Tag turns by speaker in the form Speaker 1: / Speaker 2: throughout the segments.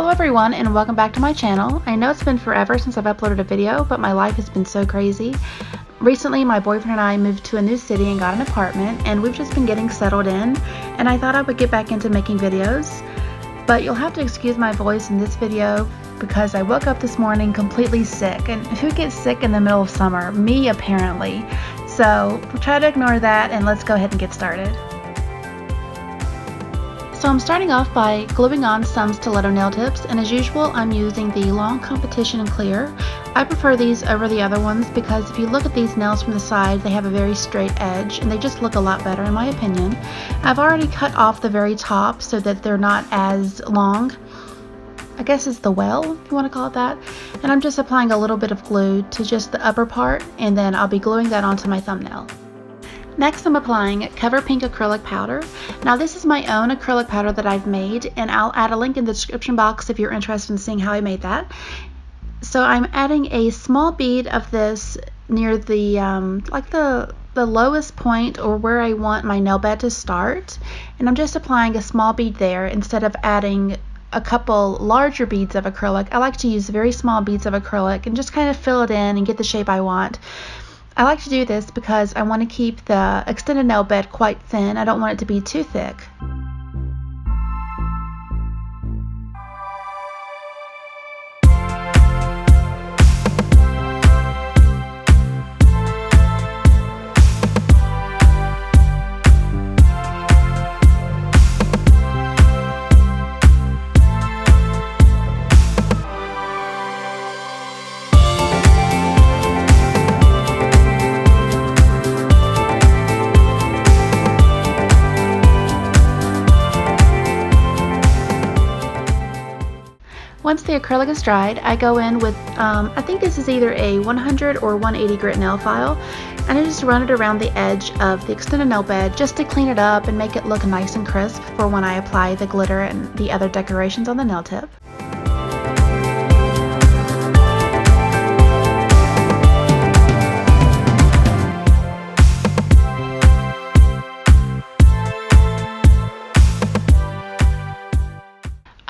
Speaker 1: Hello everyone and welcome back to my channel. I know it's been forever since I've uploaded a video, but my life has been so crazy. Recently my boyfriend and I moved to a new city and got an apartment, and we've just been getting settled in, and I thought I would get back into making videos. But you'll have to excuse my voice in this video because I woke up this morning completely sick, and who gets sick in the middle of summer? Me, apparently. So we'll try to ignore that and let's go ahead and get started. So I'm starting off by gluing on some stiletto nail tips, and as usual I'm using the Long Competition in Clear. I prefer these over the other ones because if you look at these nails from the side, they have a very straight edge and they just look a lot better in my opinion. I've already cut off the very top so that they're not as long. I guess it's the well, if you want to call it that. And I'm just applying a little bit of glue to just the upper part, and then I'll be gluing that onto my thumbnail. Next, I'm applying Cover Pink acrylic powder. Now this is my own acrylic powder that I've made, and I'll add a link in the description box if you're interested in seeing how I made that. So I'm adding a small bead of this near the the lowest point, or where I want my nail bed to start, and I'm just applying a small bead there instead of adding a couple larger beads of acrylic. I like to use very small beads of acrylic and just kind of fill it in and get the shape I want. I like to do this because I want to keep the extended nail bed quite thin. I don't want it to be too thick. Once the acrylic is dried, I go in with, I think this is either a 100 or 180 grit nail file, and I just run it around the edge of the extended nail bed just to clean it up and make it look nice and crisp for when I apply the glitter and the other decorations on the nail tip.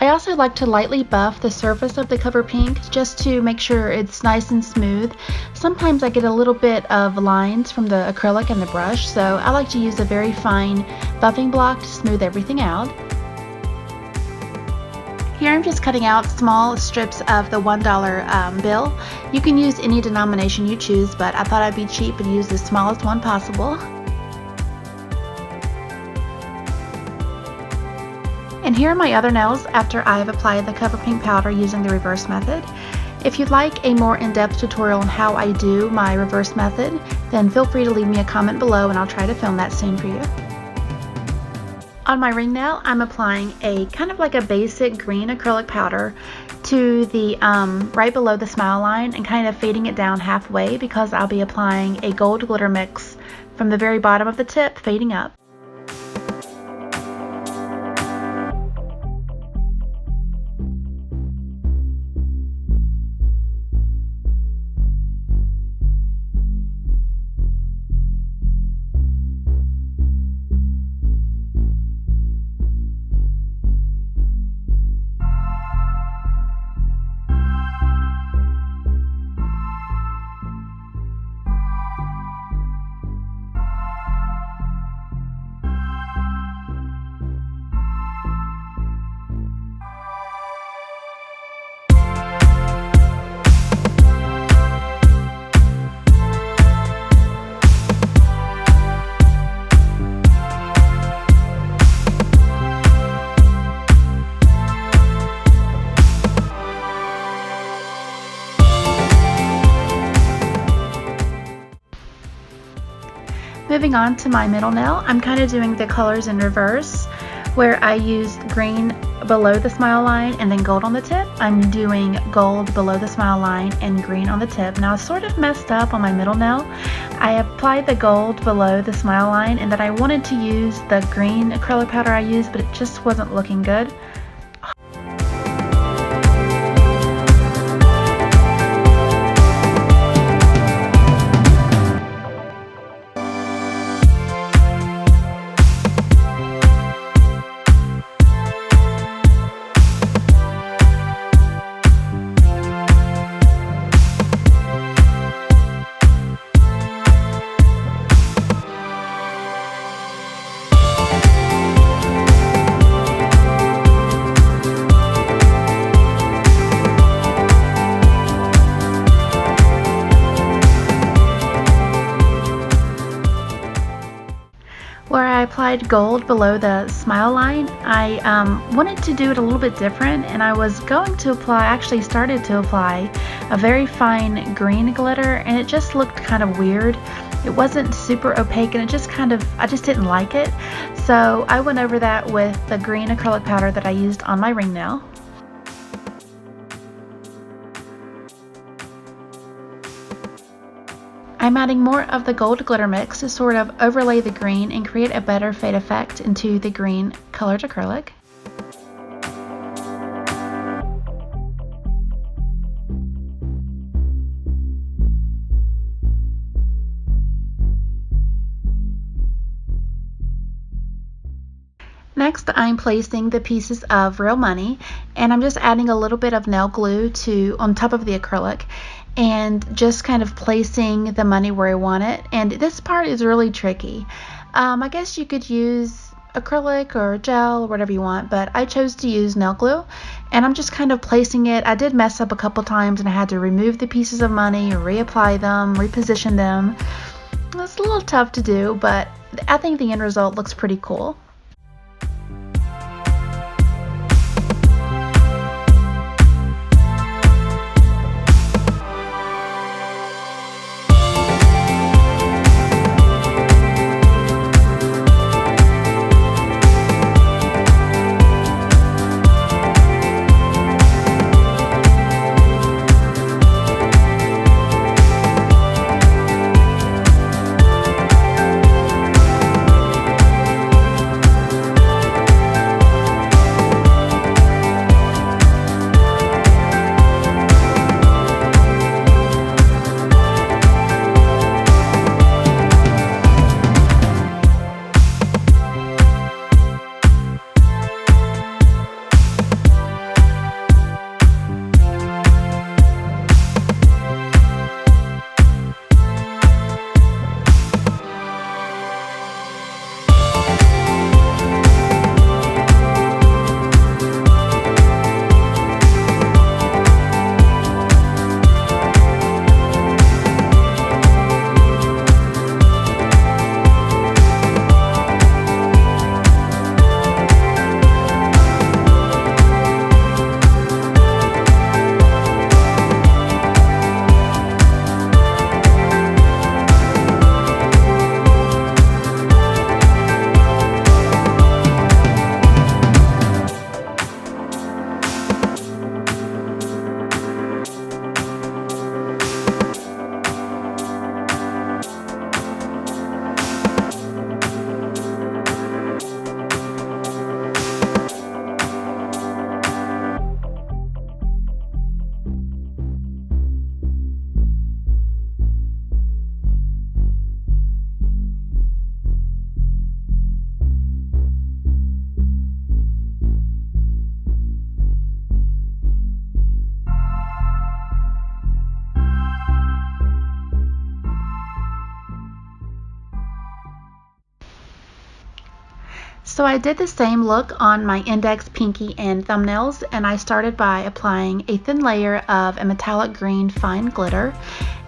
Speaker 1: I also like to lightly buff the surface of the Cover Pink just to make sure it's nice and smooth. Sometimes I get a little bit of lines from the acrylic and the brush, so I like to use a very fine buffing block to smooth everything out. Here I'm just cutting out small strips of the $1 bill. You can use any denomination you choose, but I thought I'd be cheap and use the smallest one possible. And here are my other nails after I have applied the Cover Pink powder using the reverse method. If you'd like a more in-depth tutorial on how I do my reverse method, then feel free to leave me a comment below and I'll try to film that soon for you. On my ring nail, I'm applying a kind of like a basic green acrylic powder to the right below the smile line and kind of fading it down halfway because I'll be applying a gold glitter mix from the very bottom of the tip, fading up. Moving on to my middle nail, I'm kind of doing the colors in reverse, where I use green below the smile line and then gold on the tip. I'm doing gold below the smile line and green on the tip. Now I sort of messed up on my middle nail. I applied the gold below the smile line and then I wanted to use the green acrylic powder I used, but it just wasn't looking good. applied gold below the smile line, I wanted to do it a little bit different, and I was going to apply, actually started to apply a very fine green glitter, and it just looked kind of weird. It wasn't super opaque, and it just kind of, I just didn't like it. So I went over that with the green acrylic powder that I used on my ring nail. I'm adding more of the gold glitter mix to sort of overlay the green and create a better fade effect into the green colored acrylic. Next, I'm placing the pieces of real money, and I'm just adding a little bit of nail glue on top of the acrylic, and just kind of placing the money where I want it. And this part is really tricky. I guess you could use acrylic or gel or whatever you want, but I chose to use nail glue, and I'm just kind of placing it. I did mess up a couple times, and I had to remove the pieces of money, reapply them, reposition them. It's a little tough to do, but I think the end result looks pretty cool. So I did the same look on my index, pinky, and thumbnails, and I started by applying a thin layer of a metallic green fine glitter,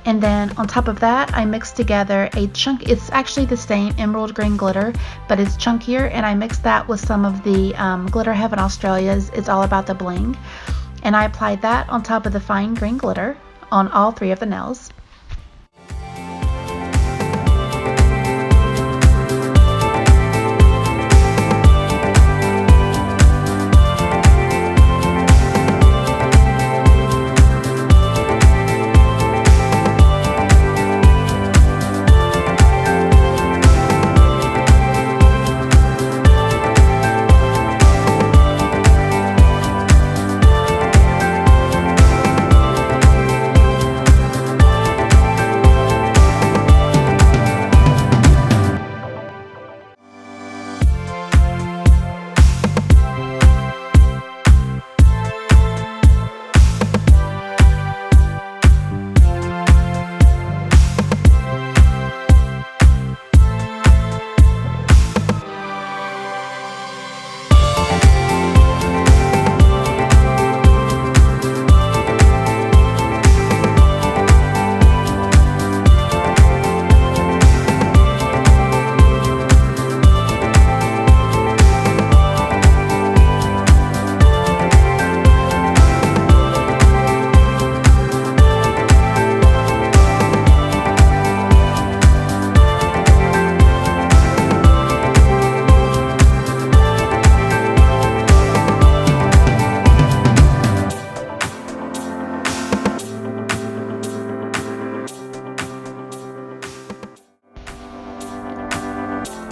Speaker 1: and then on top of that I mixed together a chunk. It's actually the same emerald green glitter, but it's chunkier, and I mixed that with some of the glitter Heaven Australia's It's All About the Bling, and I applied that on top of the fine green glitter on all three of the nails.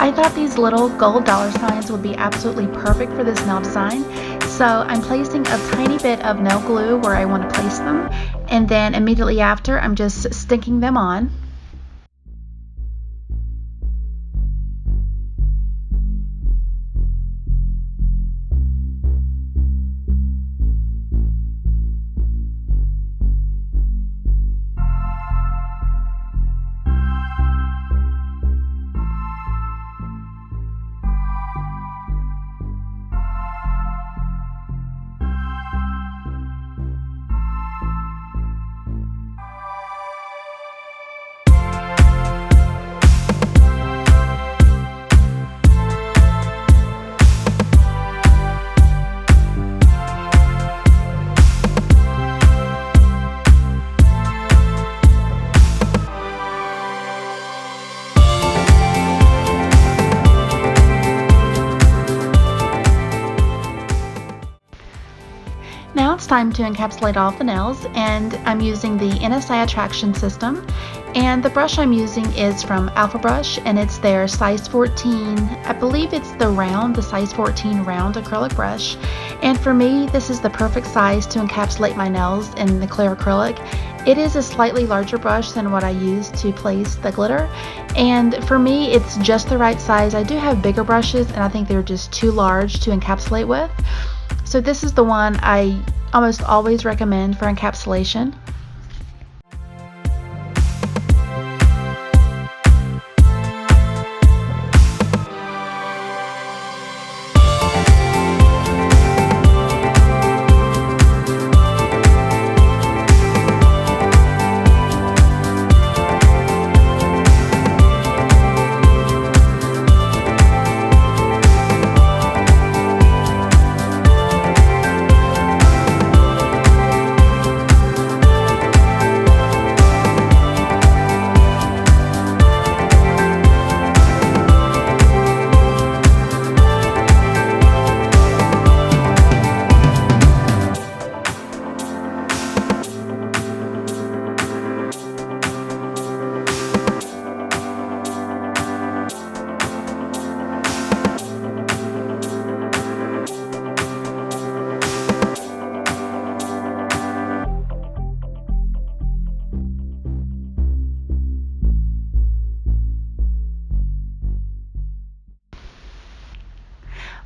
Speaker 1: I thought these little gold dollar signs would be absolutely perfect for this nail design. So I'm placing a tiny bit of nail glue where I want to place them, and then immediately after I'm just sticking them on. Now it's time to encapsulate all of the nails, and I'm using the NSI attraction system, and the brush I'm using is from Alpha Brush, and it's their size 14, I believe it's the size 14 round acrylic brush. And for me, this is the perfect size to encapsulate my nails in the clear acrylic. It is a slightly larger brush than what I use to place the glitter, and for me it's just the right size. I do have bigger brushes and I think they're just too large to encapsulate with. So this is the one I almost always recommend for encapsulation.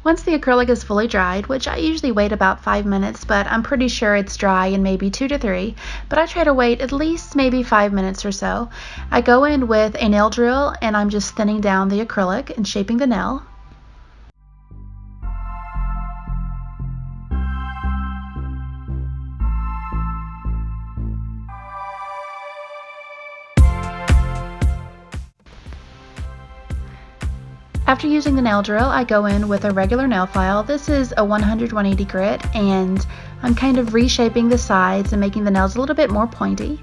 Speaker 1: Once the acrylic is fully dried, which I usually wait about 5 minutes, but I'm pretty sure it's dry in maybe 2 to 3, but I try to wait at least maybe 5 minutes or so, I go in with a nail drill and I'm just thinning down the acrylic and shaping the nail. After using the nail drill, I go in with a regular nail file. This is a 100/180 grit, and I'm kind of reshaping the sides and making the nails a little bit more pointy.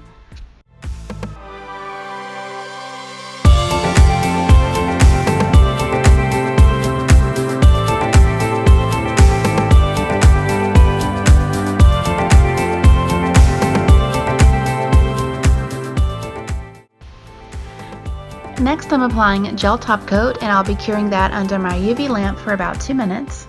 Speaker 1: Next, I'm applying gel top coat, and I'll be curing that under my UV lamp for about 2 minutes.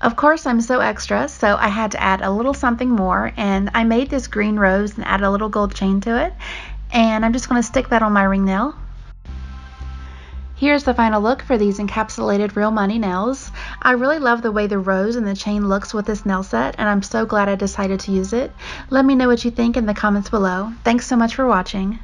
Speaker 1: Of course, I'm so extra, so I had to add a little something more, and I made this green rose and added a little gold chain to it, and I'm just going to stick that on my ring nail. Here's the final look for these encapsulated real money nails. I really love the way the rose and the chain looks with this nail set, and I'm so glad I decided to use it. Let me know what you think in the comments below. Thanks so much for watching.